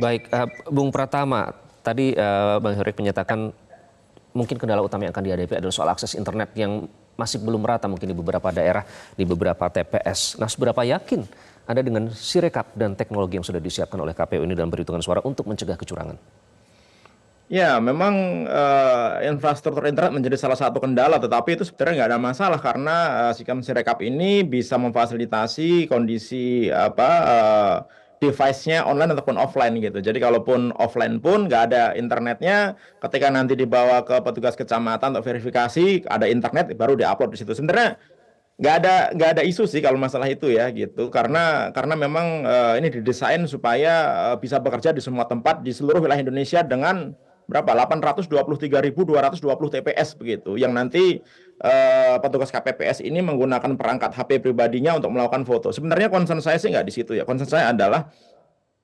Baik, Bung Pratama, tadi Bang Herik menyatakan mungkin kendala utama yang akan dihadapi adalah soal akses internet yang masih belum merata mungkin di beberapa daerah, di beberapa TPS. Nah, seberapa yakin Anda dengan Sirekap dan teknologi yang sudah disiapkan oleh KPU ini dalam perhitungan suara untuk mencegah kecurangan? Ya, memang infrastruktur internet menjadi salah satu kendala, tetapi itu sebenarnya nggak ada masalah karena sistem Sirekap ini bisa memfasilitasi kondisi device-nya online ataupun offline gitu. Jadi kalaupun offline pun nggak ada internetnya, ketika nanti dibawa ke petugas kecamatan untuk verifikasi ada internet, baru diupload di situ. Sebenarnya nggak ada isu sih kalau masalah itu ya gitu karena memang ini didesain supaya bisa bekerja di semua tempat di seluruh wilayah Indonesia dengan berapa 823.220 TPS begitu yang nanti petugas KPPS ini menggunakan perangkat HP pribadinya untuk melakukan foto. Sebenarnya concern saya sih nggak di situ ya. Concern saya adalah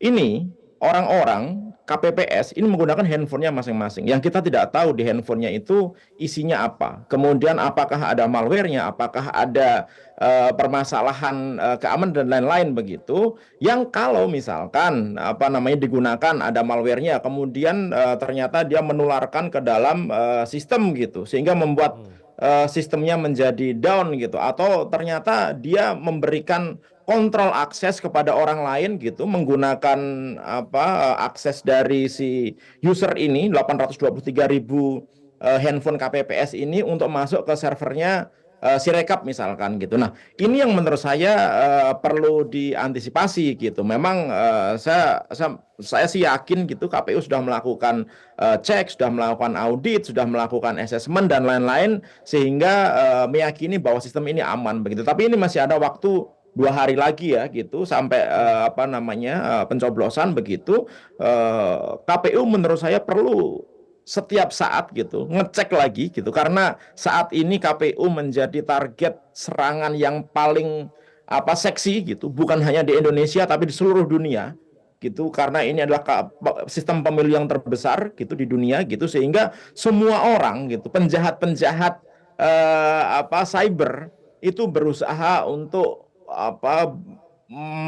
ini orang-orang KPPS ini menggunakan handphonenya masing-masing. Yang kita tidak tahu di handphonenya itu isinya apa. Kemudian apakah ada malwarenya, apakah ada permasalahan keamanan dan lain-lain begitu. Yang kalau misalkan digunakan ada malwarenya, kemudian ternyata dia menularkan ke dalam sistem gitu, sehingga membuat sistemnya menjadi down gitu, atau ternyata dia memberikan kontrol akses kepada orang lain gitu menggunakan akses dari si user ini 823.000 handphone KPPS ini untuk masuk ke servernya Sirekap misalkan gitu. Nah, ini yang menurut saya perlu diantisipasi gitu. Memang saya sih yakin gitu KPU sudah melakukan cek, sudah melakukan audit, sudah melakukan asesmen dan lain-lain sehingga meyakini bahwa sistem ini aman begitu. Tapi ini masih ada waktu 2 hari lagi ya gitu sampai pencoblosan begitu. KPU menurut saya perlu setiap saat gitu ngecek lagi gitu karena saat ini KPU menjadi target serangan yang paling seksi gitu, bukan hanya di Indonesia tapi di seluruh dunia gitu, karena ini adalah sistem pemilu yang terbesar gitu di dunia gitu, sehingga semua orang gitu penjahat-penjahat cyber itu berusaha untuk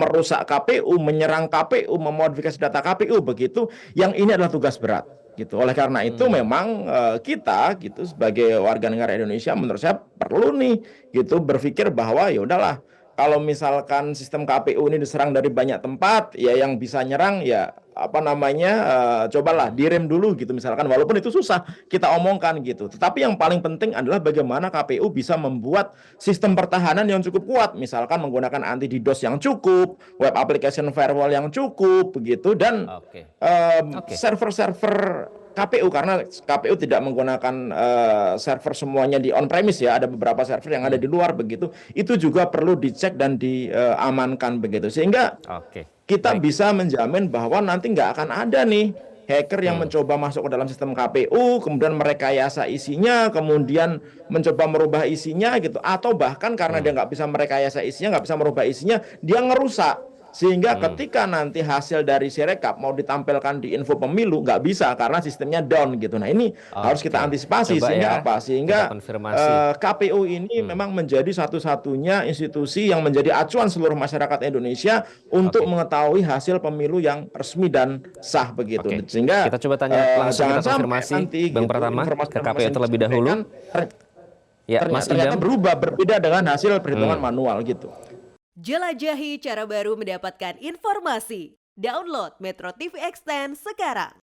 merusak KPU, menyerang KPU, memodifikasi data KPU begitu. Yang ini adalah tugas berat gitu. Oleh karena itu memang kita gitu sebagai warga negara Indonesia menurut saya perlu nih gitu berpikir bahwa ya udahlah, kalau misalkan sistem KPU ini diserang dari banyak tempat, ya yang bisa nyerang ya cobalah direm dulu gitu misalkan, walaupun itu susah kita omongkan gitu. Tetapi yang paling penting adalah bagaimana KPU bisa membuat sistem pertahanan yang cukup kuat, misalkan menggunakan anti DDoS yang cukup, web application firewall yang cukup begitu, dan Oke, oke. server-server KPU, karena KPU tidak menggunakan server semuanya di on premise ya, ada beberapa server yang ada di luar begitu. Itu juga perlu dicek dan diamankan begitu, sehingga Oke, kita baik. bisa menjamin bahwa nanti nggak akan ada nih hacker yang Hmm. mencoba masuk ke dalam sistem KPU, kemudian merekayasa isinya, kemudian mencoba merubah isinya gitu, atau bahkan karena dia Hmm. nggak bisa merekayasa isinya, nggak bisa merubah isinya, dia ngerusak. Sehingga Hmm. ketika nanti hasil dari Sirekap mau ditampilkan di info pemilu, nggak bisa karena sistemnya down gitu. Nah, ini harus kita Oke, antisipasi, coba ya sehingga apa? kita Sehingga konfirmasi. KPU ini Hmm. memang menjadi satu-satunya institusi yang menjadi acuan seluruh masyarakat Indonesia untuk Oke, mengetahui hasil pemilu yang resmi dan sah begitu. oke. Sehingga Kita coba tanya langsung, jangan kita sampai konfirmasi nanti Bang gitu Pratama ke informasi-informasi KPU yang terlebih dahulu. disampaikan Ya, Mas ternyata Idam. berubah berbeda dengan hasil perhitungan Hmm. manual gitu. Jelajahi cara baru mendapatkan informasi. Download Metro TV Extend sekarang.